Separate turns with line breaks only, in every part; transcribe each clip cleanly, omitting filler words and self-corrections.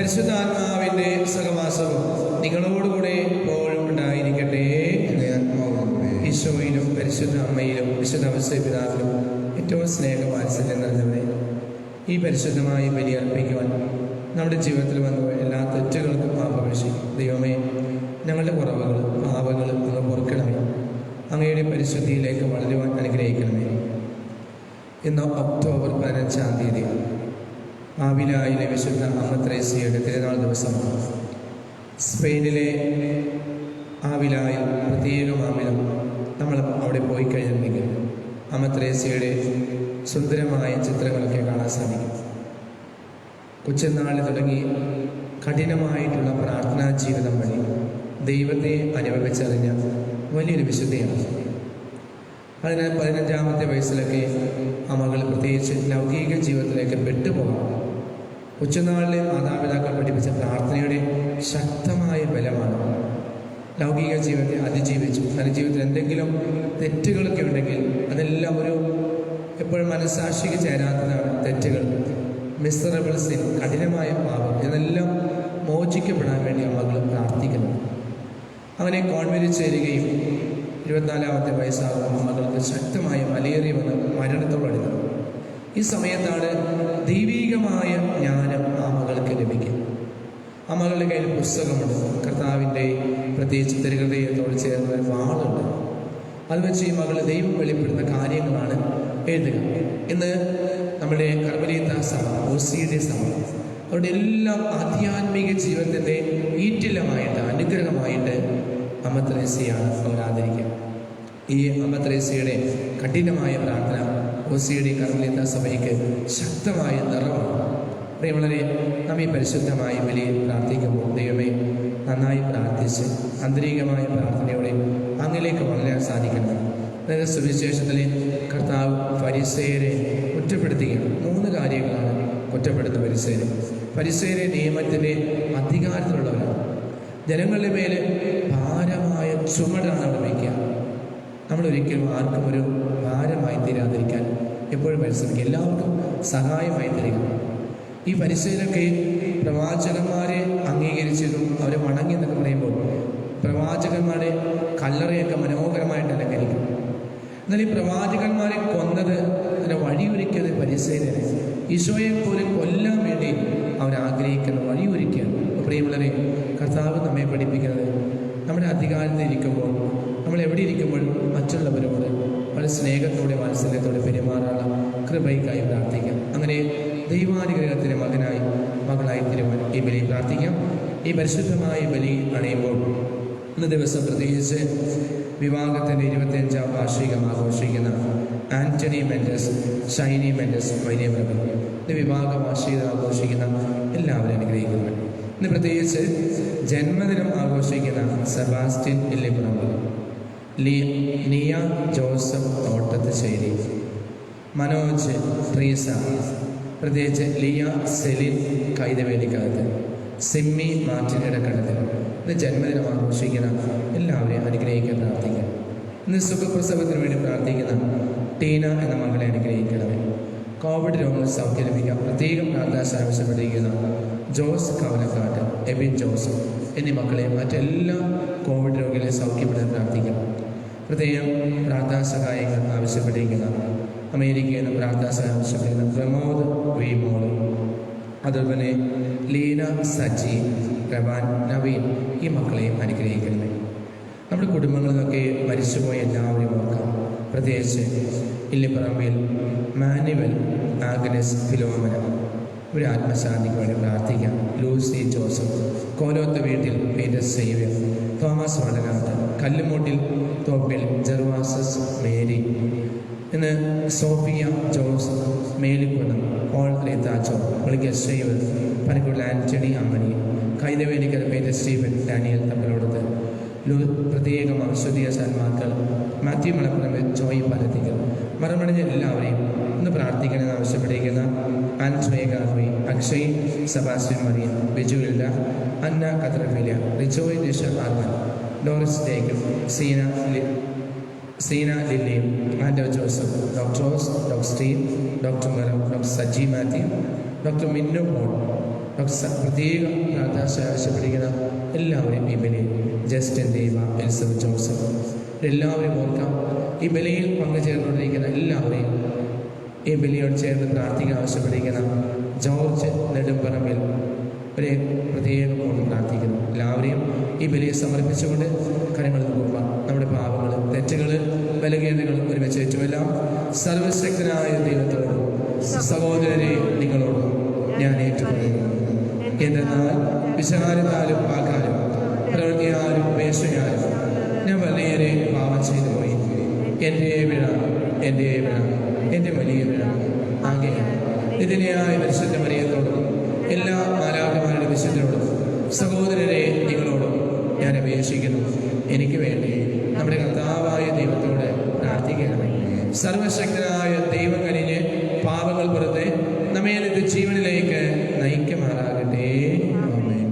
പരിശുദ്ധാത്മാവിൻ്റെ സഹവാസവും നിങ്ങളോടുകൂടെ എപ്പോഴും ഉണ്ടായിരിക്കട്ടെ. ഈശോയിലും പരിശുദ്ധ അമ്മയിലും വിശുദ്ധ പിതാവിലും ഏറ്റവും സ്നേഹവാത്സല്യം നിറഞ്ഞവരെ, ഈ പരിശുദ്ധമായി ബലിയർപ്പിക്കുവാൻ നമ്മുടെ ജീവിതത്തിൽ വന്ന എല്ലാ തെറ്റുകൾക്കും പാപമേശി ദൈവമേ, ഞങ്ങളുടെ കുറവുകൾ പാപങ്ങൾ അങ്ങ് പൊറുക്കണമേ. അങ്ങയുടെ പരിശുദ്ധിയിലേക്ക് വളരുവാൻ അനുഗ്രഹിക്കണമേ. ഇന്ന് ഒക്ടോബർ 15-ാം തീയതി ആവിലായിലെ വിശുദ്ധ അമ്മ ത്രേസ്യയുടെ തിരുനാൾ ദിവസമാണ്. സ്പെയിനിലെ ആവിലായിൽ പ്രത്യേകമാമിലും നമ്മൾ അവിടെ പോയി കഴിഞ്ഞിട്ടുണ്ടെങ്കിൽ അമ്മ ത്രേസ്യയുടെ സുന്ദരമായ ചിത്രങ്ങളൊക്കെ കാണാൻ സാധിക്കും. കൊച്ചുനാളിൽ തുടങ്ങി കഠിനമായിട്ടുള്ള പ്രാർത്ഥനാ ജീവിതം വഴി ദൈവത്തെ അനുഭവിച്ചറിഞ്ഞ വലിയൊരു വിശുദ്ധയാണ്. അതിനാൽ 15-ാമത്തെ വയസ്സിലൊക്കെ ആ മകൾ പ്രത്യേകിച്ച് ലൗകിക ജീവിതത്തിലേക്ക് പെട്ടുപോകാം. കൊച്ചുനാളിലെ മാതാപിതാക്കൾ പഠിപ്പിച്ച പ്രാർത്ഥനയുടെ ശക്തമായ ബലമാണ് ലൗകിക ജീവിതത്തെ അതിജീവിച്ചു. തൻ്റെ ജീവിതത്തിൽ എന്തെങ്കിലും തെറ്റുകളൊക്കെ ഉണ്ടെങ്കിൽ അതെല്ലാം എപ്പോഴും മനസ്സാക്ഷിക്ക് ചേരാത്തതാണ് തെറ്റുകൾ, മിസറബിൾ സിൻ, കഠിനമായ പാപം, ഇതെല്ലാം മോചിക്കപ്പെടാൻ വേണ്ടി ആ മകൾ പ്രാർത്ഥിക്കുന്നു. അങ്ങനെ കോൺവെന്റിൽ ചേരുകയും 24-ാമത്തെ വയസ്സാകുമ്പോൾ മകൾക്ക് ശക്തമായ മലേറിയ വന്ന് മരണത്തോടടുക്കുന്നു. ഈ സമയത്താണ് ദൈവീകമായ ജ്ഞാനം ആ മകൾക്ക് ലഭിക്കും. ആ മകളുടെ കയ്യിൽ പുസ്തകമുണ്ട്, കർത്താവിൻ്റെ പ്രത്യേകിച്ച് തിരുഹൃദയത്തോട് ചേർന്ന ഒരു വാളുണ്ട്. അത് വെച്ച് ഈ മകൾ ദൈവം വെളിപ്പെടുന്ന കാര്യങ്ങളാണ് എഴുതുക. ഇന്ന് നമ്മുടെ കർമ്മലീത്ത സഭ, OCD സഭ, അവരുടെ എല്ലാ ആധ്യാത്മിക ജീവിതത്തിൻ്റെ ഈറ്റില്ലമായിട്ട് അനുഗ്രഹമായിട്ട് അമ്മ ത്രേസ്യയാണ് അവർ ആദരിക്കുക. ഈ അമ്മ ത്രേസ്യയുടെ കഠിനമായ പ്രാർത്ഥന OCD കർമ്മലീത്ത സഭയ്ക്ക് ശക്തമായ നിറവാണ്. വളരെ നാം ഈ പരിശുദ്ധമായ ബലിയിൽ പ്രാർത്ഥിക്കുമ്പോൾ ദൈവമേ, നന്നായി പ്രാർത്ഥിച്ച് ആന്തരികമായ പ്രാർത്ഥനയോടെ അങ്ങിലേക്ക് വളരാൻ സാധിക്കണം. അതായത് സുവിശേഷത്തിലെ കർത്താവ് ഫരിസേയരെ കുറ്റപ്പെടുത്തുകയാണ്. 3 കാര്യങ്ങളാണ് കുറ്റപ്പെടുത്തുന്ന ഫരിസേയരെ. ഫരിസേയരെ നിയമത്തിൻ്റെ അധികാരത്തിലുള്ളവരാണ്. ജനങ്ങളുടെ മേലെ ഭാരമായ ചുമടാണ് അവർ വയ്ക്കുക. നമ്മളൊരിക്കലും ആർക്കും ഒരു ഭാരമായി തീരാതിരിക്കാൻ എപ്പോഴും പരിശ്രമിക്കുക, എല്ലാവർക്കും സഹായമായി തരിക. ഈ ഫരിസേയരൊക്കെ പ്രവാചകന്മാരെ അംഗീകരിച്ചതും അവരെ വണങ്ങി എന്നൊക്കെ പറയുമ്പോൾ പ്രവാചകന്മാരെ കല്ലറയൊക്കെ മനോഹരമായിട്ട് അലങ്കരിക്കും. എന്നാൽ ഈ പ്രവാചകന്മാരെ കൊന്നത്, അതിനെ വഴിയൊരുക്കിയത് ഫരിസേയരെ. ഈശോയെ പോലും കൊല്ലാൻ വേണ്ടി അവരാഗ്രഹിക്കുന്ന വഴിയൊരുക്കുകയാണ്. പ്രിയമുള്ളവരെ, കർത്താവ് നമ്മെ പഠിപ്പിക്കുന്നത് നമ്മുടെ അധികാരത്തിൽ ഇരിക്കുമ്പോൾ, നമ്മൾ എവിടെ ഇരിക്കുമ്പോൾ മറ്റുള്ളവരോട് വളരെ സ്നേഹത്തോടെ വാത്സല്യത്തോടെ പെരുമാറാനുള്ള കൃപയ്ക്കായി പ്രാർത്ഥിക്കാം. അങ്ങനെ ദൈവാനുഗ്രഹത്തിന് മകളായി തീരുവാൻ ഈ ബലി പ്രാർത്ഥിക്കാം. ഈ പരിശുദ്ധമായ ബലി അണയുമ്പോൾ ഇന്ന് ദിവസം പ്രത്യേകിച്ച് വിവാഹത്തിൻ്റെ 25-ാം വാർഷികം ആഘോഷിക്കുന്ന ആന്റണി മെൻഡസ്, ഷൈനി മെൻഡസ് വൈദ്യവൃന്ദം, ഇന്ന് വിവാഹ വാർഷികം ആഘോഷിക്കുന്ന എല്ലാവരും അനുഗ്രഹിക്കുന്നു. ഇന്ന് പ്രത്യേകിച്ച് ജന്മദിനം ആഘോഷിക്കുന്ന സെബാസ്റ്റ്യൻ ഇല്ലിപ്പുറമ്പ്, നിയ ജോസഫ് തോട്ടത്തുശ്ശേരി, മനോജ് ട്രീസ, പ്രത്യേകിച്ച് ലിയ സെലിൻ കൈതവേലിക്കകത്ത്, സിമ്മി മാർട്ടിൻ ഇടക്കടത്തിൽ, ഇന്ന് ജന്മദിനം ആഘോഷിക്കുന്ന എല്ലാവരെയും അനുഗ്രഹിക്കാൻ പ്രാർത്ഥിക്കാം. ഇന്ന് സുഖപ്രസവത്തിന് വേണ്ടി പ്രാർത്ഥിക്കുന്ന ടീന എന്ന മകളെ അനുഗ്രഹിക്കണമേ. കോവിഡ് രോഗങ്ങൾ സൗഖ്യം ലഭിക്കാൻ പ്രത്യേകം പ്രാർത്ഥന ആവശ്യപ്പെട്ടിരിക്കുന്ന ജോസ് കവലക്കാട്ട്, എബിൻ ജോസഫ് എന്നീ മക്കളെ മറ്റെല്ലാ കോവിഡ് രോഗികളെ സൗഖ്യപ്പെടാൻ പ്രാർത്ഥിക്കാം. പ്രത്യേകം പ്രാർത്ഥനാ സഹായങ്ങൾ ആവശ്യപ്പെട്ടിരിക്കുന്ന അമേരിക്കയിൽ നിന്ന് പ്രാർത്ഥനാ സഹായം ആവശ്യപ്പെടുന്ന പ്രമോദ് വിമോൾ, അതുപോലെ ലീന സജി, റവാൻ നവീൻ, ഈ മക്കളെയും അനുഗ്രഹിക്കണമേ. നമ്മുടെ കുടുംബങ്ങളിൽ നിന്നൊക്കെ മരിച്ചുപോയ എല്ലാവരെയും ഓർക്കാം. പ്രത്യേകിച്ച് ഇല്ലിപ്പറമ്പിൽ മാനുവൽ ആഗ്നസ് ഫിലോമന, ഒരു ആത്മശാന്തിക്ക് വേണ്ടി പ്രാർത്ഥിക്കാം. ലൂസി ജോസഫ്, കോലോത്ത് വീട്ടിൽ Peter Xavier, Thomas Vadanattu, Kallumoottil Thoppil Gervasis Mary, ഇന്ന് സോഫിയ ജോസ് മേലിക്കുന്ന്, പോൾ റീതാച്ചോ, പുളിക്കൽ സ്റ്റീവൻ, പനിക്കുള്ള Antony Ammini, Kaithavelikkal Peter Steven, Daniel Thammilodathu, പ്രത്യേകം ഔഷധീയ സന്മാക്കൾ, മാത്യു മലപ്പുറം, ജോയി പലത്തിക്കൽ, മറമടഞ്ഞ എല്ലാവരെയും ഇന്ന് പ്രാർത്ഥിക്കണമെന്ന് ആവശ്യപ്പെട്ടിരിക്കുന്ന Andre Garvey, Akshay Sebastian Maria, Biju ഇല്ല, അന്ന കത്രഫിലിയ, റിജോയ് നിഷ ആർമൻ, ഡോറിസ് ജേക്കബ്, സീന ലില്ലിയും, Anto Joseph, doctor Rose, doctor Steve, doctor Meram, doctor Saji Mathew, doctor Minnu Mol, പ്രത്യേക പ്രാർത്ഥന ആവശ്യപ്പെട്ടിരിക്കുന്ന എല്ലാവരെയും ഈ ബലിയിൽ ജസ്റ്റിൻ ദൈവ എലിസബത്ത് ജോസഫ് എല്ലാവരെയും ഓർക്കാം. ഈ ബലിയിൽ പങ്കുചേർന്നുകൊണ്ടിരിക്കുന്ന എല്ലാവരെയും ഈ ബലിയോട് ചേർന്ന് പ്രാർത്ഥിക്കാൻ ആവശ്യപ്പെട്ടിരിക്കുന്ന ജോർജ് നെടുമ്പറമ്പിൽ ഒരു പ്രത്യേകം കൊണ്ട് പ്രാർത്ഥിക്കുന്നു. എല്ലാവരെയും ഈ ബലിയെ സമർപ്പിച്ചുകൊണ്ട് കരങ്ങൾ നോക്കുക. നമ്മുടെ പാപങ്ങൾ, തെറ്റുകൾ, ബലഹീനതകൾ ഒരുമിച്ച് വെച്ചുമെല്ലാം സർവശക്തനായ ദൈവത്തോടും സഹോദരരെ നിങ്ങളോടും ഞാൻ ഏറ്റുപറയുന്നു. എന്തെന്നാൽ വിശാലത്താലും വാക്കാലും പ്രവൃത്തിയാലും ഉപേക്ഷയാലും ഞാൻ വളരെയേറെ പാപം ചെയ്തു പോയി. എൻ്റെ വിഴ എൻ്റെ വലിയ വിഴ ആകെയാണ്. ഇതിനെയായ പരിശുദ്ധ മറിയത്തോടും എല്ലാ മാലാഖമാരുടെ വിശുദ്ധരോടും സഹോദരരെ നിങ്ങളോടും ഞാൻ അപേക്ഷിക്കുന്നു. എനിക്ക് വേണ്ടി നമ്മുടെ കർത്താവായ ദൈവത്തോട് പ്രാർത്ഥിക്കണമേ. സർവശക്തനായ ദൈവം കനിഞ്ഞ് പാപങ്ങൾ പുറത്ത് നമ്മെ ജീവനിലേക്ക് നയിക്കുമാറാകട്ടെ. ആമേൻ.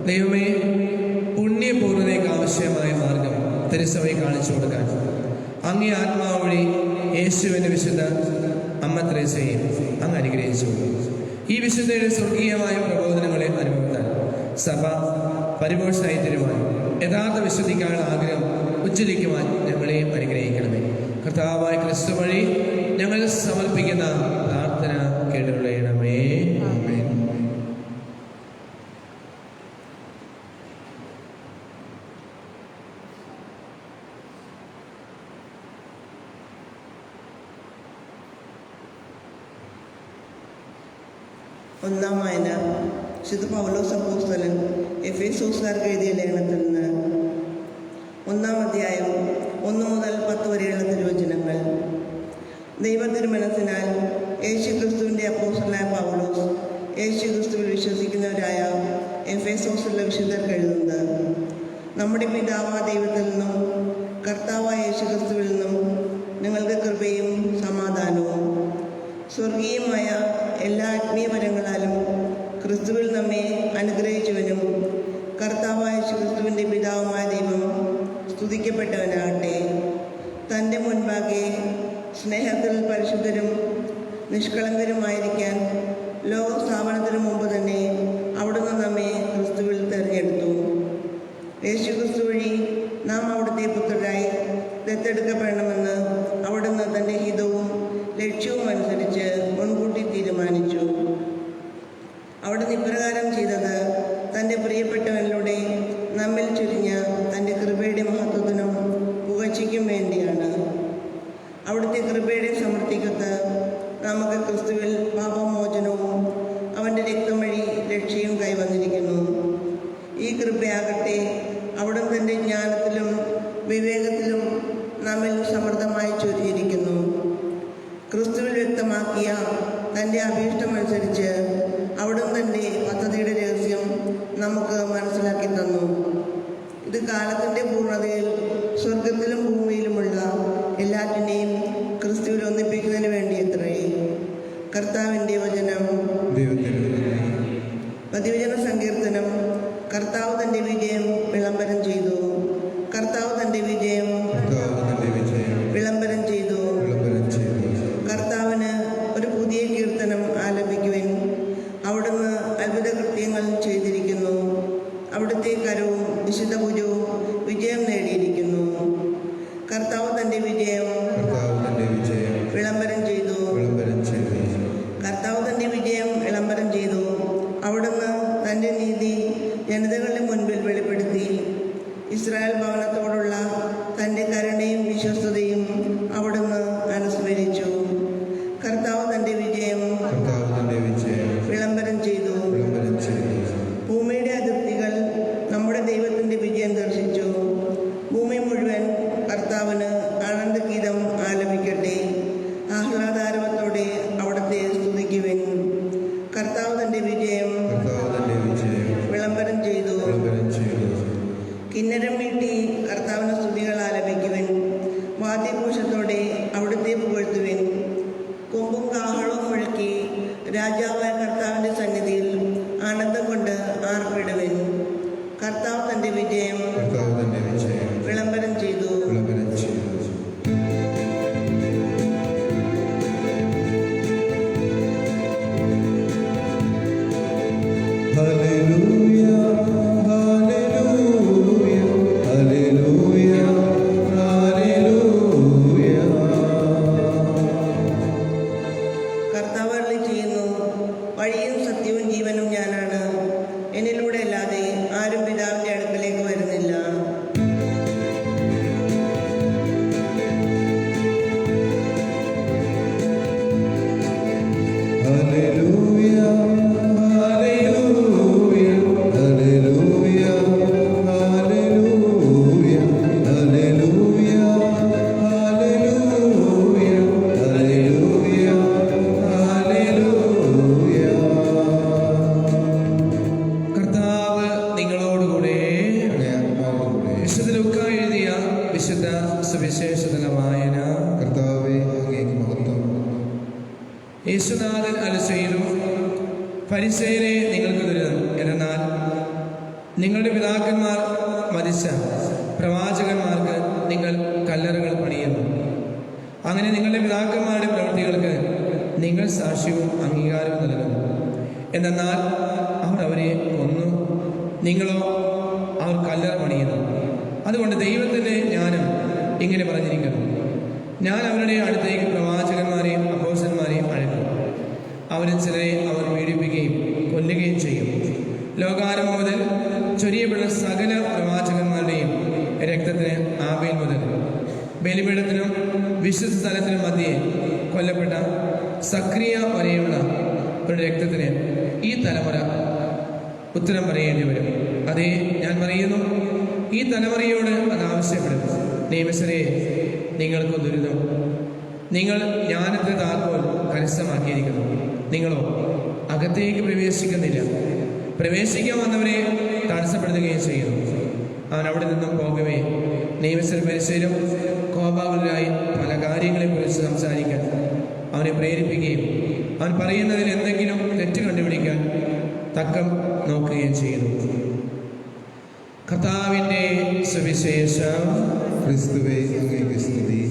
ദൈവമേ, പുണ്യപൂർണ്ണതയ്ക്ക് ആവശ്യമായ മാർഗം തിരുസഭയെ കാണിച്ചു കൊടുക്കാൻ അങ്ങേ ആത്മാവ് വഴി യേശുവിൻ്റെ വിശുദ്ധ അമ്മ ത്രേസ്യയെ അങ്ങ് അനുഗ്രഹിച്ചു. ഈ വിശുദ്ധയുടെ സ്വർഗീയമായ പ്രബോധനങ്ങളെ അനുഭവത്താൽ സഭ പരിപോഷണമായി തരുവാൻ യഥാർത്ഥ വിശുദ്ധിക്കാനുള്ള ആഗ്രഹം ഉച്ചരിക്കുവാൻ ഞങ്ങളെയും അനുഗ്രഹിക്കണമേ. കർത്താവായ ക്രിസ്തു വഴി ഞങ്ങൾ സമർപ്പിക്കുന്ന പ്രാർത്ഥന കേട്ടുകൊള്ളണമേ. ആമേൻ.
ഒന്നാം വായന വിശുദ്ധ പൗലോസ് അപ്പോസ്തലൻ എഫേസോസുകാർക്ക് എഴുതിയ ലേഖനത്തിൽ നിന്ന് 1-ാം അധ്യായം 1 മുതൽ 10 വരെയുള്ള തിരുവചനങ്ങൾ. ദൈവത്തിരുമനസ്സിനാൽ യേശുക്രിസ്തുവിൻ്റെ അപ്പോസ്തലനായ പൗലോസ് യേശുക്രിസ്തുവിൽ വിശ്വസിക്കുന്നവരായ എഫേസോസിലുള്ള വിശുദ്ധർക്ക് എഴുതുന്നത്: നമ്മുടെ പിതാവായ ദൈവത്തിൽ നിന്നും കർത്താവായ യേശുക്രിസ്തുവിൽ നിന്നും നിങ്ങൾക്ക് കൃപയും സമാധാനവും. സ്വർഗീയമായ എല്ലാ ആത്മീയപരങ്ങളാലും ക്രിസ്തുവിൽ നമ്മെ അനുഗ്രഹിച്ചവനും കർത്താവായ ക്രിസ്തുവിൻ്റെ പിതാവുമായ ദൈവം സ്തുതിക്കപ്പെട്ടവനാകട്ടെ. തൻ്റെ മുൻപാകെ സ്നേഹത്തിൽ പരിശുദ്ധരും നിഷ്കളങ്കരുമായിരിക്കാൻ ലോകസ്ഥാപനത്തിന് മുമ്പ് തന്നെ അവിടുന്ന് നമ്മെ ക്രിസ്തുവിൽ തിരഞ്ഞെടുത്തു. യേശുക്രിസ്തു വഴി നാം അവിടുത്തെ പുത്രരായി ദത്തെടുക്കപ്പെടണമെന്ന് അവിടുന്ന് തൻ്റെ ഹിതവും ലക്ഷ്യവും അനുസരിച്ച് മുൻകൂട്ടി തീരുമാനിച്ചു. അവിടുന്ന് ഇപ്രകാരം ചെയ്തത് തൻ്റെ പ്രിയപ്പെട്ടവനിലൂടെ നമ്മിൽ ചുരിഞ്ഞ തൻ്റെ കൃപയുടെ മഹത്വത്തിനും പുകഴ്ചയ്ക്കും വേണ്ടിയാണ്. അവിടുത്തെ കൃപയുടെ സമൃദ്ധിക്കത്ത് നമുക്ക് ക്രിസ്തുവിൽ പാപമോചനവും അവൻ്റെ രക്തം വഴി രക്ഷയും കൈവന്നിരിക്കുന്നു. ഈ കൃപയാകട്ടെ അവിടുന്ന് തൻ്റെ ജ്ഞാനത്തിലും വിവേകത്തിലും നമ്മിൽ സമൃദ്ധമായി ചൊരിഞ്ഞിരിക്കുന്നു. ക്രിസ്തുവിൽ വ്യക്തമാക്കിയ തൻ്റെ അഭീഷ്ടമനുസരിച്ച് അവിടുന്ന് തൻ്റെ പദ്ധതിയുടെ രഹസ്യം നമുക്ക് മനസ്സിലാക്കി തന്നു. ഇത് കാലത്തിൻ്റെ പൂർണ്ണതയിൽ സ്വർഗത്തിലും ഭൂമിയിലുമുള്ള എല്ലാറ്റിനെയും ക്രിസ്തുവിൽ ഒന്നിപ്പിക്കുന്നതിന് വേണ്ടി എത്രേ. കർത്താവിൻ്റെ വചനം. പ്രതിവചന സങ്കീർത്തനം. കർത്താവ് തൻ്റെ വിജയം വിളംബരം ചെയ്തു. കർത്താവ് തൻ്റെ വിജയം വിളംബരം ചെയ്തു. കർത്താവിന് ഒരു പുതിയ കീർത്തനം ആലപിക്കുവിൻ. അവിടുന്ന് അത്ഭുത കൃത്യങ്ങൾ ചെയ്തിരിക്കുന്നു. അവിടുത്തെ കരവും വിശുദ്ധ ഭുജവും വിജയം നേടിയിരിക്കുന്നു. കർത്താവ് തൻ്റെ വിജയം വിളംബരം ചെയ്തു. കർത്താവ് തൻ്റെ വിജയം വിളംബരം ചെയ്തു. അവിടുന്ന് തൻ്റെ നീതി ജനതകളുടെ മുൻപിൽ വെളിപ്പെടുത്തി. ഇസ്രായേൽ ഭവനത്തോടുള്ള തൻ്റെ കരുണയും വിശ്വസ്തതയും അവിടുന്ന് അനുസ്മരിച്ചു. കർത്താവ് തൻ്റെ വിജയം കർത്താവ് തന്റെ വിജയം വിളംബരം ചെയ്തു. കർത്താവ് അരുളിച്ചെയ്യുന്നു, വഴിയും സത്യവും ജീവനും ഞാനാണ്. എന്നിലൂടെ അല്ലാതെ ആരും പിതാവിന്റെ അടുക്കലേക്ക് വരുന്നില്ല.
കർത്താവ് നിങ്ങളോടുകൂടെ. വിശുദ്ധ ലൂക്കാ എഴുതിയ വിശുദ്ധ സുവിശേഷത്തിലെ വായന.
കർത്താവേ, അങ്ങേക്ക് മഹത്വം.
യേശുനാഥൻ അലസയിലും പരിസേരെ നിങ്ങൾക്ക് ദുരിതം, എന്നാൽ നിങ്ങളുടെ പിതാക്കന്മാർ മരിച്ച പ്രവാചകന്മാർക്ക് നിങ്ങൾ കല്ലറകൾ പണിയുന്നു. അങ്ങനെ നിങ്ങളുടെ പിതാക്കന്മാരുടെ പ്രവൃത്തികൾക്ക് നിങ്ങൾ സാക്ഷ്യവും അംഗീകാരവും നൽകുന്നു. എന്നാൽ അവർ അവരെ കൊന്നു, നിങ്ങളോ അവർ കല്ലറ പണിയുന്നു. അതുകൊണ്ട് ദൈവത്തിൻ്റെ ജ്ഞാനം ഇങ്ങനെ പറഞ്ഞിരിക്കുന്നു, ഞാൻ അവരുടെ അടുത്തേക്ക് പ്രവാചകന്മാരെയും അപ്പോസ്തലന്മാരെയും അയക്കും. അവരിൽ ചിലരെ അവർ പീഡിപ്പിക്കുകയും കൊല്ലുകയും ചെയ്യും. ലോകാരംഭം മുതൽ ചൊരിയപ്പെട്ട സകല പ്രവാചകന്മാരുടെയും രക്തത്തിന് ആബേൽ മുതൽ ബലിപീഠത്തിനും വിശുദ്ധ സ്ഥലത്തിനും മധ്യേ കൊല്ലപ്പെട്ട സക്രിയ വരെയുള്ള ഒരു രക്തത്തിന് ഈ തലമുറ ഉത്തരം പറയേണ്ടി വരും. അതേ, ഞാൻ പറയുന്നു, ഈ തലമുറയോട് അത് ആവശ്യപ്പെടും. നിയമസരെ, നിങ്ങൾക്ക് ദുരിതം. നിങ്ങൾ ജ്ഞാനത്തിന് താക്കോൽ കരസ്ഥമാക്കിയിരിക്കുന്നു. നിങ്ങളോ അകത്തേക്ക് പ്രവേശിക്കുന്നില്ല. പ്രവേശിക്കാൻ വന്നവരെ തടസ്സപ്പെടുത്തുകയും ചെയ്യുന്നു. അവൻ അവിടെ നിന്നും പോകവേ നിയമസര പരിസരം കോപാകുലരായി പല കാര്യങ്ങളെക്കുറിച്ച് സംസാരിക്കാൻ അവനെ പ്രേരിപ്പിക്കുകയും അവൻ പറയുന്നതിൽ എന്തെങ്കിലും തെറ്റ് കണ്ടുപിടിക്കാൻ തക്കം നോക്കുകയും ചെയ്യുന്നു. കർത്താവിൻ്റെ സുവിശേഷം.
ക്രിസ്തുവേ, അങ്ങേക്ക് സ്തുതി.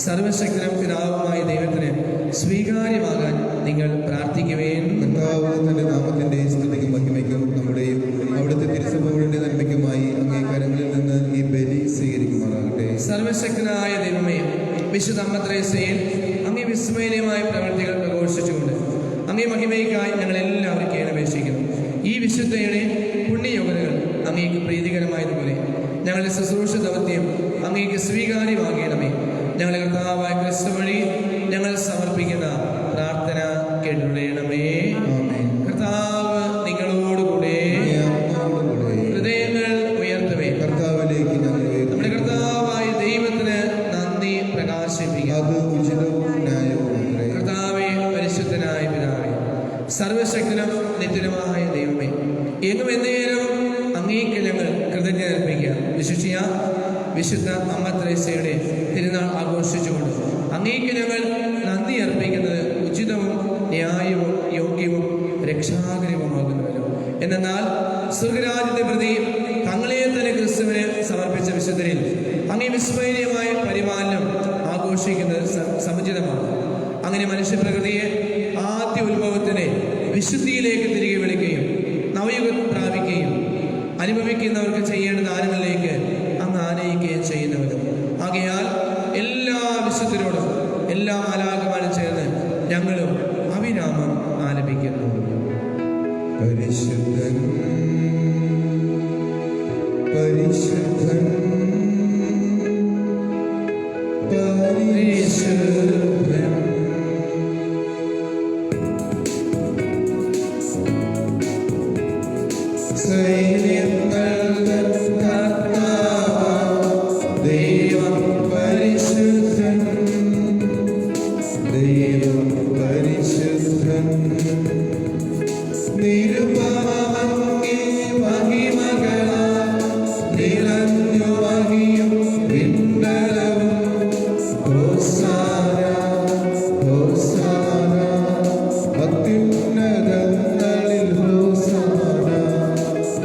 സർവശക്തനും പിതാവുമായ ദൈവത്തിന് സ്വീകാര്യമാകാൻ നിങ്ങൾ പ്രാർത്ഥിക്കുവേൻ.
കർത്താവിന്റെ നാമത്തിന്റെ സ്തുതിക്കും മഹിമയ്ക്കും നമ്മുടെയും അവിടുത്തെ തിരുസഭയുടെ നന്മയ്ക്കുമായി അങ്ങേ കരങ്ങളിൽ നിന്ന് ഈ ബലി സ്വീകരിക്കുമാറാകട്ടെ.
സർവശക്തനായ ദൈവമേ, വിശുദ്ധ അമ്മ ത്രേസ്യയിൽ അങ്ങേ വിസ്മയനീയമായ പ്രവർത്തികൾ പ്രഘോഷിച്ചുകൊണ്ട് അങ്ങേ മഹിമയ്ക്കായി ഞങ്ങൾ എല്ലാവരും കേണപേക്ഷിക്കുന്നു. ഈ വിശുദ്ധയുടെ പുണ്യയോഗ്യതകൾ അങ്ങേക്ക് പ്രീതികരമായതുപോലെ ഞങ്ങളുടെ ശുശ്രൂഷ ദൗത്യം അങ്ങേക്ക് സ്വീകാര്യമാകണമേ. ഞങ്ങളുടെ കർത്താവായ ക്രിസ്തു വഴി ഞങ്ങൾ സമർപ്പിക്കുന്ന പ്രാർത്ഥന കേട്ടുകൊള്ളണമേ. കർത്താവ് നിങ്ങളോടുകൂടെ. ഹൃദയങ്ങൾ ഉയർത്തുവേ.
കർത്താവിലേക്ക്
നമ്മുടെ കർത്താവായ ദൈവത്തിന് നന്ദി പ്രകാശിപ്പിക്കാം. കർത്താവേ, പരിശുദ്ധനായ പിതാവേ, സർവശക്തനും നിത്യനുമായ ദൈവമേ, എങ്ങും എന്നേരവും അങ്ങേക്ക് അങ്ങേക്ക് ഞങ്ങൾ കൃതജ്ഞത അർപ്പിക്കുക. വിശിഷ്യ വിശുദ്ധ അമ്മ ത്രേസ്യയുടെ തിരുനാൾ ആഘോഷിച്ചുകൊണ്ട് അങ്ങേക്ക് ഞങ്ങൾ നന്ദി അർപ്പിക്കുന്നത് ഉചിതവും ന്യായവും യോഗ്യവും രക്ഷാകരവുമാകുന്നുവല്ലോ. എന്നാൽ സ്വർഗരാജ്യത്തെ പ്രതി തങ്ങളെ തന്നെ ക്രിസ്തുവിന് സമർപ്പിച്ച വിശുദ്ധരിൽ അങ്ങേ വിസ്മരണീയമായ പരിപാലനം ആഘോഷിക്കുന്നത് സമുചിതമാണ്. അങ്ങനെ മനുഷ്യപ്രകൃതിയെ ആദ്യ ഉത്ഭവത്തിനെ വിശുദ്ധിയിലേക്ക് തിരികെ വിളിക്കുകയും നവയുഗം പ്രാപിക്കുകയും അനുഭവിക്കുന്നവർക്ക് ചെയ്യേണ്ട ദാനങ്ങളിലേക്ക് അങ്ങ് ആനയിക്കുകയും ചെയ്യുന്നവരും ആകയാൽ എല്ലാ വിശുദ്ധരോടും എല്ലാ മാലാഖമാരും ചേർന്ന് ഞങ്ങളും അവിരാമം ആലപിക്കുന്നു.
പരിശുദ്ധൻ പരിശുദ്ധൻ പരിശുദ്ധൻ സൈന്യങ്ങളുടെ കർത്താവ് ദൈവം പരിശുദ്ധൻ ദൈവം പരിശുദ്ധൻ നിരുപമങ്ങേ മഹിമകളാൽ നിറഞ്ഞു മഹിയും വിണ്ടലവും ഹോസാന ഹോസാന അത്യുന്നതങ്ങളിൽ ഹോസാന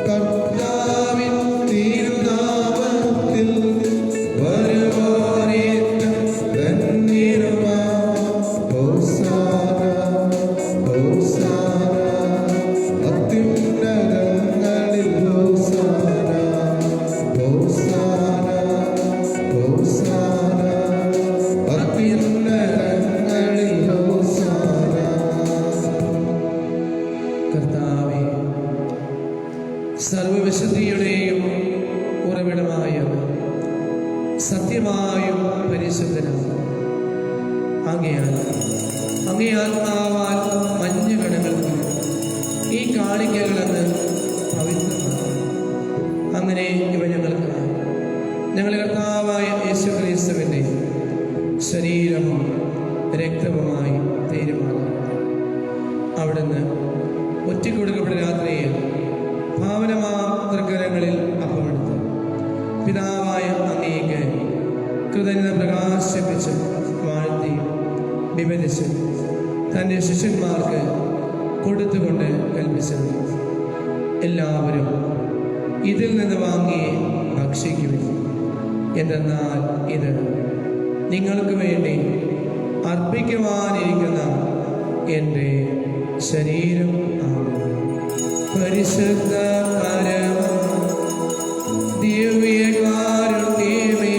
കർത്താവിൻ തിരുനാമത്തിൽ വരുവോരേറ്റം ധന്യരുമാ ഹോസാന ഹോസാന അത്യുന്നതങ്ങളിൽ ഹോസാന ഹോസാന ഹോസാന അത്യുന്നതങ്ങളിൽ ഹോസാന.
കർത്താവേ, സർവവിശുദ്ധിയുടെയും ഉറവിടമായ സത്യമായും പരിശുദ്ധനാണ്. ആകയാൽ അങ്ങേ ആത്മാവാൽ മഞ്ഞുകണങ്ങൾ ഈ കാണിക്കകളെന്ന് പവിത്രമാണ്. അങ്ങനെ ഇവ ഞങ്ങളുടെ കർത്താവായ യേശു ക്രിസ്തുവിൻ്റെ ശരീരവും രക്തവുമായി തീരുമാനമാണ്. അവിടുന്ന് ഒറ്റക്കൊടുക്കപ്പെട്ട രാത്രിയിൽ ഭാവനമാതൃകരങ്ങളിൽ അപ്പമെടുത്തു പിതാവായ അങ്ങേക്ക് കൃതജ്ഞത പ്രകാശിപ്പിച്ച് വാഴ്ത്തി വിഭജിച്ച് തൻ്റെ ശിഷ്യന്മാർക്ക് കൊടുത്തുകൊണ്ട് കൽപ്പിച്ചത്, എല്ലാവരും ഇതിൽ നിന്ന് വാങ്ങി ഭക്ഷിക്കുവിൻ. എന്തെന്നാൽ ഇത് നിങ്ങൾക്ക് വേണ്ടി അർപ്പിക്കുവാനിരിക്കുന്ന എൻ്റെ ശരീരം ആകുന്നു. പരിശുദ്ധ പരമ ദിവ്യകാരുണ്യമേ,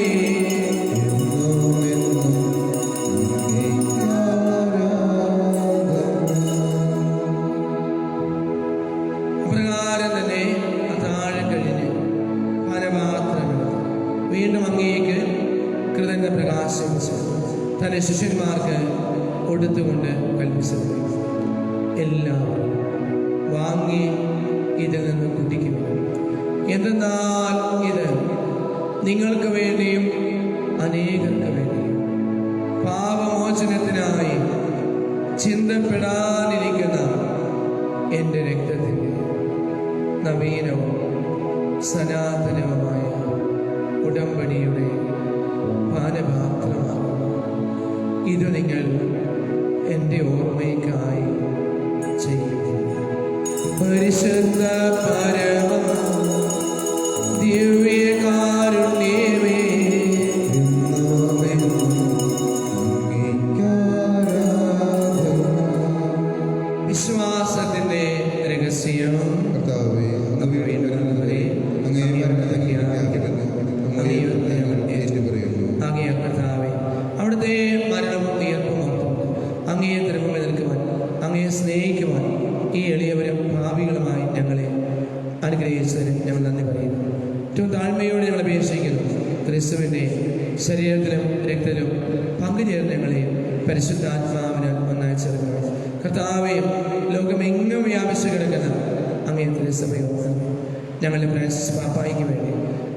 അപ്രകാരം തന്നെ അത്താഴം കഴിഞ്ഞ് പാനപാത്രങ്ങൾ വീണ്ടും അങ്ങേക്ക് കൃതജ്ഞത പ്രകാശിപ്പിച്ച് തന്റെ ശിഷ്യന്മാർക്ക് കൊടുത്തുകൊണ്ട് കൽപ്പിച്ചത്, എല്ലാവരും വാങ്ങി ഇതിൽ നിന്ന് കുടിക്കും. എന്തെന്നാൽ ഇത് നിങ്ങൾക്ക് വേണ്ടിയും അനേകർക്ക് വേണ്ടിയും പാപമോചനത്തിനായി ചിന്തപ്പെടാനിരിക്കുന്ന എൻ്റെ രക്തത്തിൻ്റെ നവീനവും സനാതനവുമായ ഉടമ്പടിയുടെ പാനപാത്രമാകുന്നു. ഇത് നിങ്ങൾ എൻ്റെ ഓർമ്മയ്ക്കായി ചെയ്യുന്നു. പരിശുദ്ധ പരമ ദിവ്യകാരുണ്യമേ, വിശ്വാസത്തിന്റെ രഹസ്യം
കർത്താവേ, അങ്ങ് അങ്ങേ ഏറ്റുപറയുന്നു.
അങ്ങേ കർത്താവേ, അവിടുത്തെ മരണവും ഉയർപ്പും അങ്ങയെ തിരുമുമ്പിൽ നിൽക്കുവാൻ, അങ്ങയെ സ്നേഹിക്കുവാൻ ഈ എളിയവരും ഭാവികളുമായി ഞങ്ങളെ അനുഗ്രഹിച്ചതിന് ഞങ്ങൾ നന്ദി പറയുന്നു. ഏറ്റവും താഴ്മയോടെ ഞങ്ങൾ അപേക്ഷിക്കുന്നു, ക്രിസ്തുവിൻ്റെ ശരീരത്തിലും രക്തത്തിലും പങ്കുചേർന്ന് ഞങ്ങളെ പരിശുദ്ധാത്മാവിന് ഒന്നായി ചേർക്കുന്നു. കർത്താവെ, ലോകമെങ്ങും വ്യാപിച്ചു കിടക്കുന്ന അങ്ങേ തിരുസഭയോ ഞങ്ങളുടെ ഫ്രാൻസിസ് പാപ്പായ്ക്ക് വേണ്ടി,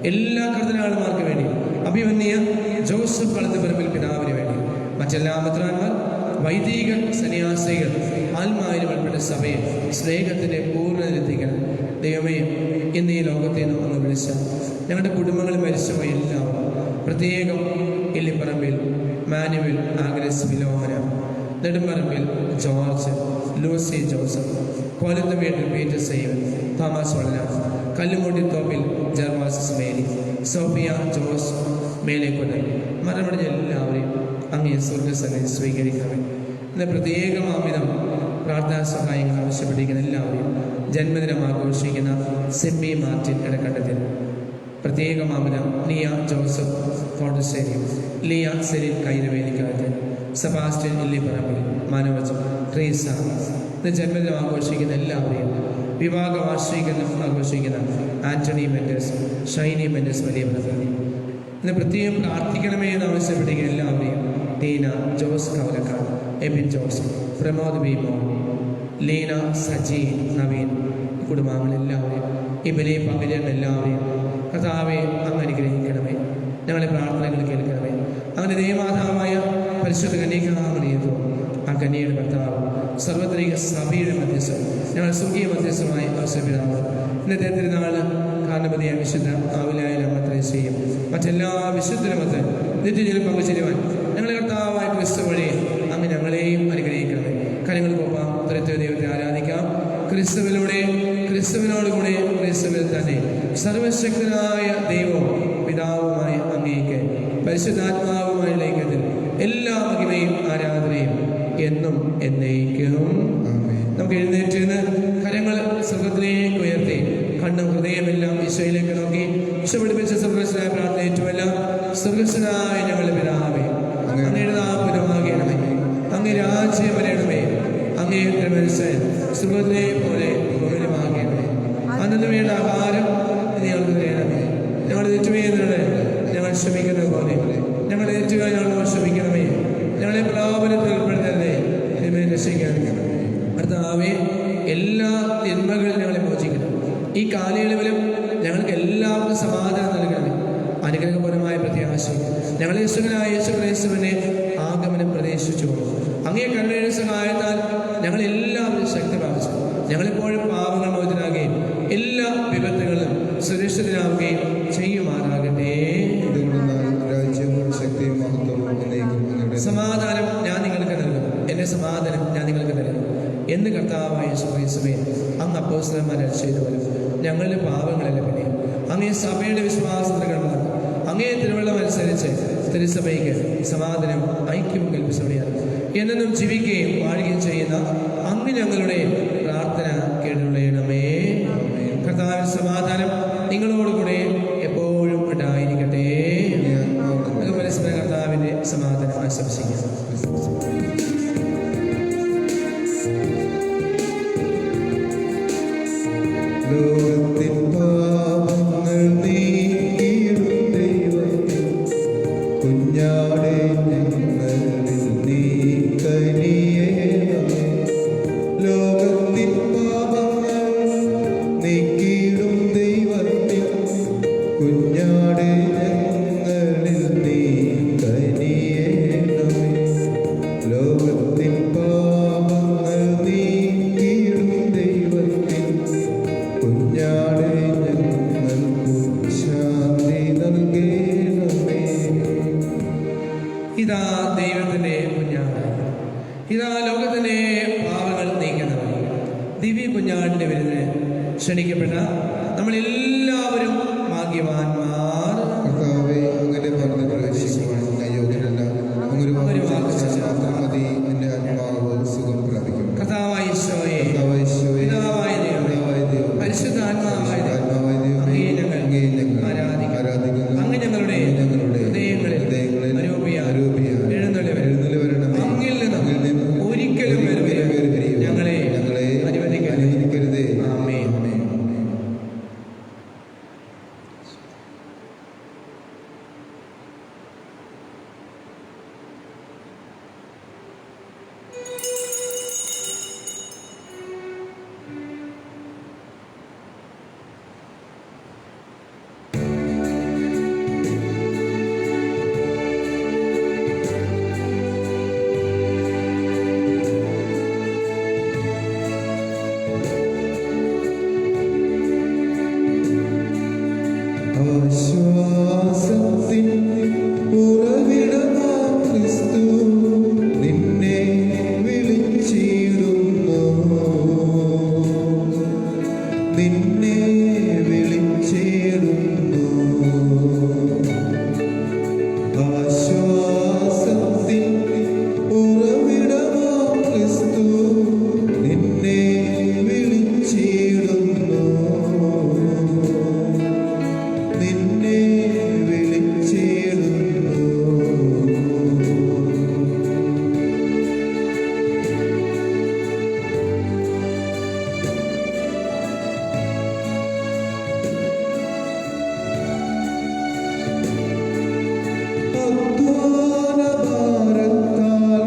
എല്ലാ കർദിനാളുമാർക്ക് വേണ്ടി, അഭിമന്യ ജോസഫ് കളത്തുപറമ്പിൽ പിതാവിന് വേണ്ടി, മറ്റെല്ലാ മെത്രാന്മാർ, വൈദിക സന്യാസികൾ, ആത്മാവിന് ഉൾപ്പെട്ട സഭയെ സ്നേഹത്തിൻ്റെ പൂർണ്ണതയിലെത്തിക്കണം. ദൈവമേ, ഇന്ന് ഈ ലോകത്തെ നിന്ന് അങ്ങ് വിളിച്ച ഞങ്ങളുടെ കുടുംബങ്ങൾ മരിച്ചുപോയ എല്ലാവരും, പ്രത്യേകം Illipparambil Manuel Agnes Philomena, Nedumparambil George, Lucy Joseph, Kolath വീട്ടിൽ പീറ്റർ സൈവൻ, തോമസ് വളന, Kallumoottithoppil Gervasis Mary, Sophia Jose Melekondal, മരണമടഞ്ഞ എല്ലാവരെയും അങ്ങേ സ്വർഗ്ഗസന്നിധി സ്വീകരിക്കണമേ. ഇന്ന് പ്രത്യേകമാമിതം പ്രാർത്ഥനാ സഹായങ്ങൾ ആവശ്യപ്പെട്ടിരിക്കുന്ന എല്ലാവരെയും, ജന്മദിനം ആഘോഷിക്കുന്ന സിമ്മി മാർട്ടിൻ ഇടക്കണ്ടത്തിൽ, പ്രത്യേകമാമിതം Leah Joseph Fontasseri, Leah Celine Kairavelikkattu, Sebastian Illipparambil, Manoj, Treesa, ഇന്ന് ജന്മദിനം ആഘോഷിക്കുന്ന എല്ലാവരെയും, വിവാഹ വാർഷികം ആഘോഷിക്കുന്ന ആന്റണി മെൻഡസ്, ഷൈനി മെൻഡസ് വലിയ ബ്രദർ, ഇന്ന് പ്രത്യേകം പ്രാർത്ഥിക്കണമേ എന്ന് ആവശ്യപ്പെട്ടിരിക്കുന്ന എല്ലാവരെയും, Teena Jose Kavalakkad, Ebin Jose, Pramod Bimon, Leena, Saji, Naveen, കുടുംബാംഗങ്ങളെല്ലാവരെയും, ഇവരെയും പങ്കുചേർന്ന എല്ലാവരെയും കർത്താവെ അങ്ങ് അനുഗ്രഹിക്കണമേ. ഞങ്ങളെ പ്രാർത്ഥനകൾ കേൾക്കണമേ. അങ്ങനെ ദൈവമാതാവായ പരിശുദ്ധ കന്യകാമറിയതോ ആ കന്യയുടെ ഭർത്താവ് സർവ്വത്രിക സഭയുടെ മധ്യസ്ഥം ഞങ്ങൾ സ്വർഗീയ മധ്യസ്ഥമായി ആവശ്യപ്പെടാമോ. ഇന്നത്തെ തിരുനാൾ കാരണപതിയായ വിശുദ്ധ ആവിലായ മത്രേശയും മറ്റെല്ലാ വിശുദ്ധരുമത്ത് നിത്യജനം പങ്കുചേരുവാൻ ഞങ്ങളെ കർത്താവായ ക്രിസ്തു വഴി അങ്ങ് ഞങ്ങളെയും അനുഗ്രഹിക്കണമേ. കാര്യങ്ങൾക്കൊപ്പം ത്രിത്വ ദൈവത്തെ ആരാധിക്കാം. ക്രിസ്തുവിലൂടെ, ക്രിസ്തുവിനോടുകൂടെ, ക്രിസ്തുവിൽ തന്നെ സർവശക്തനായ ദൈവവും പിതാവുമായ അങ്ങേക്ക് പരിശുദ്ധാത്മാവുമായ ഐക്യത്തിൽ എല്ലാ മഹിമയും ആരാധനയും എന്നും എന്നേക്കും. നമുക്ക് എഴുന്നേറ്റ് നിന്ന് കരങ്ങൾ സ്വർഗത്തിലേക്ക് ഉയർത്തി കണ്ണും ഹൃദയമെല്ലാം ഈശോയിലേക്ക് നോക്കി ഈശോ പഠിപ്പിച്ച സ്വർഗസ്വനായ പ്രാർത്ഥന ഏറ്റുമല്ല. സ്വർഗസ്വനായ ഞങ്ങളുടെ പിതാവേ, അങ്ങയുടെ നാമമാകണമേ, അങ്ങ് രാജ്യം വരണമേ, അങ്ങേ തിരുമനസ്സ് സ്വർഗത്തിലെ പോലെ ഭൂമിയിലുമാകണമേ. അന്നു വേണ്ട ആഹാരം ഞങ്ങൾക്ക് തരണമേ. ഞങ്ങളുടെ തെറ്റുമേന്നോട് ഞങ്ങൾ ക്ഷമിക്കുന്നത് പോലെ ഞങ്ങളുടെ തെറ്റുകൾ ഞങ്ങളോട് ക്ഷമിക്കണമേ. ഞങ്ങളെ പ്രലോഭനത്തിൽ ഉൾപ്പെടുത്തരുതേ, തിന്മയെ രക്ഷിക്കണമേ. കർത്താവേ, എല്ലാ തിന്മകളും ഞങ്ങളെ മോചിക്കണം. ഈ കാലയളവിലും ഞങ്ങൾക്ക് എല്ലാവർക്കും സമാധാനം നൽകണമേ. അനുഗ്രഹപരമായ പ്രത്യാശ ഞങ്ങളെ യേശുവിനായ യേശുക്രിസ്തുവിനെ ആഗമനം പ്രതീക്ഷിച്ചു. അങ്ങേ കരുണയുടെ സഹായത്താൽ ഞങ്ങളെല്ലാവരും ശക്തി പ്രാപിച്ചു. ഞങ്ങളെപ്പോഴും പാപങ്ങൾ മോചനാകുകയും എല്ലാ വിപത്തുകളും സുരക്ഷിതരാകുകയും ചെയ്യുമാറാകട്ടെ. സമാധാനം ഞാൻ നിങ്ങൾക്ക് നൽകുന്നു, എൻ്റെ സമാധാനം ഞാൻ നിങ്ങൾക്ക് നൽകുന്നു എന്ന് കർത്താവായ യേശുക്രിസ്തുവേ അങ്ങ് അപ്പോസ്തലന്മാരെ ചെയ്തു വരും. ഞങ്ങളുടെ പാപങ്ങളെല്ലാം പിന്നെ അങ്ങേ സഭയുടെ വിശ്വാസങ്ങൾ അങ്ങേ തിരുവള്ളം അനുസരിച്ച് തിരുസഭയ്ക്ക് സമാധാനം ഐക്യവും കൽപ്പിച്ചവരെയാണ് എന്നും ജീവിക്കുകയും വാഴുകയും ചെയ്യുന്ന അങ്ങ് ഞങ്ങളുടെ പ്രാർത്ഥന കേട്ടുള്ളണമേ. കർത്താവിന്റെ സമാധാനം നിങ്ങളോടുകൂടെ എപ്പോഴും ഉണ്ടായിരിക്കട്ടെ. പരസ്പര കർത്താവിന്റെ സമാധാനം ആശംസിക്കുക. ഇതാ ദൈവത്തിന്റെ കുഞ്ഞാട്, ഇതാ ലോകത്തിന്റെ പാപങ്ങൾ നീക്കുന്നവൻ. ദിവ്യ കുഞ്ഞാടിന്റെ വിരുന്നിന് ക്ഷണിക്കപ്പെട്ട നമ്മളെല്ലാവരും ഭാഗ്യവാന്മാർ. കർത്താവായ ഈശോയെ, പിതാവായ ദൈവമേ, പരിശുദ്ധാത്മാവായ അങ്ങയെ ഞങ്ങൾ ആരാധിക്കുന്നു. അങ്ങ് ഞങ്ങളുടെ ഹൃദയങ്ങളിൽ എഴുന്നള്ളി അങ്ങിൽ നിന്നും ഒരിക്കലും ഞങ്ങളെ അനുവദിക്കരുതേ. ആമേൻ.
ആശ്വാസത്തിൻ ഉറവിടമാം ക്രിസ്തു നിന്നെ വിളിച്ചിടുന്നു. നിന്നെ വിളിച്ചിടുന്നു. ആശ്വാസത്തിൻ ഉറവിടമാം ക്രിസ്തു നിന്നെ വിളിച്ചിടുന്നു. നിന്നെ വിളിച്ചിടുന്നു. അധ്വാനഭാരത്താൽ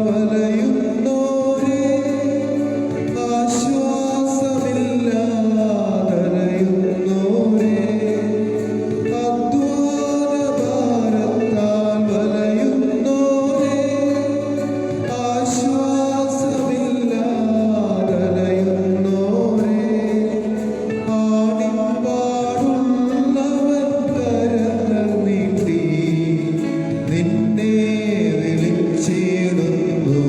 വലയുന്നോരേ, ആശ്വാസമില്ലാതലയുന്നോരേ, അധ്വാനഭാരത്താൽ വലയുന്നോരേ, ആശ്വാസമില്ലാതലയുന്നോരേ, ആണിപ്പാടുള്ളവൻ കരങ്ങൾ നീട്ടി നിന്നെ വിളിച്ചിടുന്നു.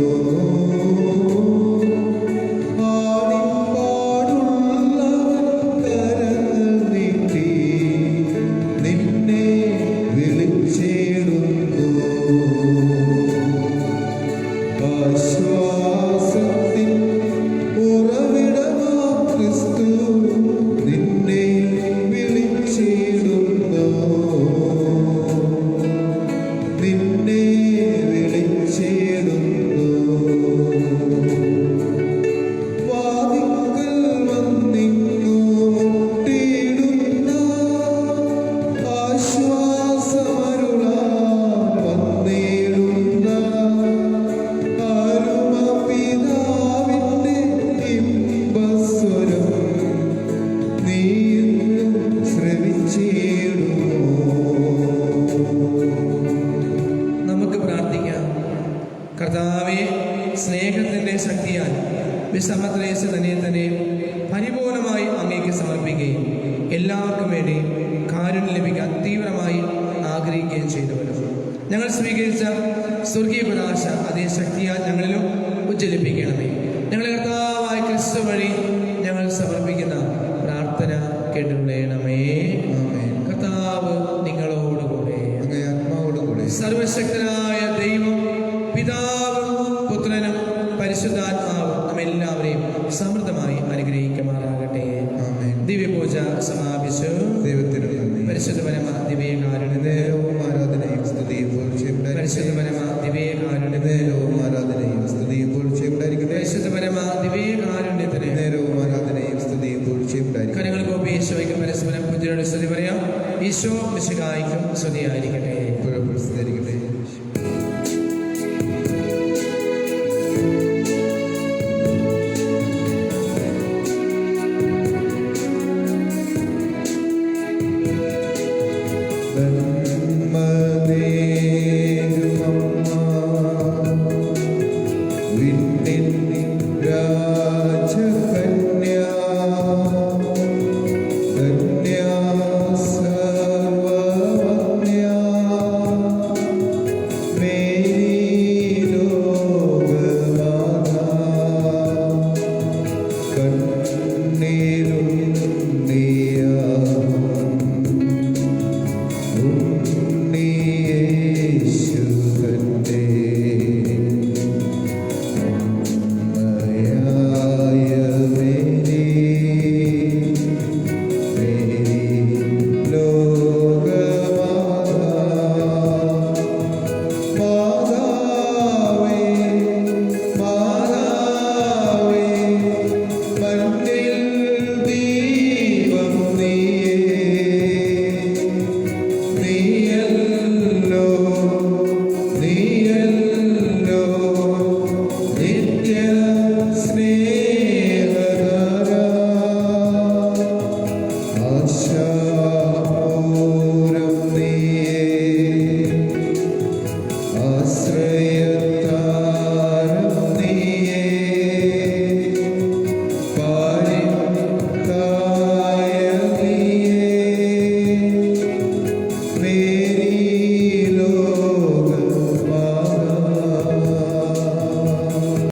ആണിപ്പാടുള്ളവൻ കരങ്ങൾ നീട്ടി നിന്നെ വിളിച്ചിടുന്നു. ആശ്വാസത്തിൻ ഉറവിടമാം ക്രിസ്തു നിന്നെ വിളിച്ചിടുന്നു. നിന്നെ വിളിച്ചിടുന്നു. വാതിൽക്കൽ വന്നിങ്ങു മുട്ടിയിടുന്ന ആശ്വാസമരുളാൻ വന്നിടുന്ന അരുമപിതാവിന്റെ ഇമ്പസ്വരം നീ ശ്രവിച്ചിടുമോ?
നമുക്ക് പ്രാർത്ഥിക്കാം. കർത്താവെ, സ്നേഹത്തിൻ്റെ ശക്തിയാൽ വിശ്രമത്രേസ്യ തന്നെ പരിപൂർണമായി അങ്ങേക്ക് സമർപ്പിക്കുകയും എല്ലാവർക്കും വേണ്ടി കാരുണ്യം ലഭിക്കാൻ തീവ്രമായി ആഗ്രഹിക്കുകയും ചെയ്തവരും ഞങ്ങൾ സ്വീകരിച്ച സ്വർഗീയ പ്രകാശ അതേ ശക്തിയാൽ ഞങ്ങളിലും ഉജ്ജ്വലിപ്പിക്കണമേ. ഞങ്ങളെ കർത്താവായ ക്രിസ്തു വഴി ഞങ്ങൾ സമർപ്പിക്കുന്ന പ്രാർത്ഥന കേട്ടുകൊള്ളണമേ.
ആമേൻ.
കർത്താവ് നിങ്ങളോടുകൂടെ.
അങ്ങേ ആത്മാവോടുകൂടെ.
സർവശക്തനായ ദൈവം പിതാവും പുത്രനും പരിശുദ്ധാത്മാവും നമ്മെല്ലാവരെയും സമൃദ്ധമായി അനുഗ്രഹിക്കുമാറാകട്ടെ.
ആമേൻ.
ദിവ്യപൂജ സമാപിച്ചു.
ദൈവത്തിന് നന്ദി.
പരിശുദ്ധ പരമ ദിവ്യകാരുണ്യത്തിന്
നേരവും ആരാധനയും സ്തുതിയും പുകഴ്ചയും
പരിശുദ്ധ
ഉണ്ടായിരിക്കട്ടെ.
പരമ ദിവ്യകാരുണ്യത്തിന്
നേരവും ആരാധനയും സ്തുതിയും പുകഴ്ചയും ഉണ്ടായിരിക്കട്ടെ.
പരിശുദ്ധ പരമ ദിവ്യകാരുണ്യത്തിന്
നേരവും ആരാധനയും സ്തുതിയും പുകഴ്ചയും ഉണ്ടായിരിക്കട്ടെ.
കരങ്ങൾ കോപ്പി ഈശോയ്ക്ക് പരസ്പരം പുതിയൊരു സ്തുതി പറയാം. ഈശോ മിശിഹായ്ക്കും സ്തുതിയായിരിക്കട്ടെ.
ഇപ്പോഴും പ്രസിദ്ധീകരിക്കട്ടെ.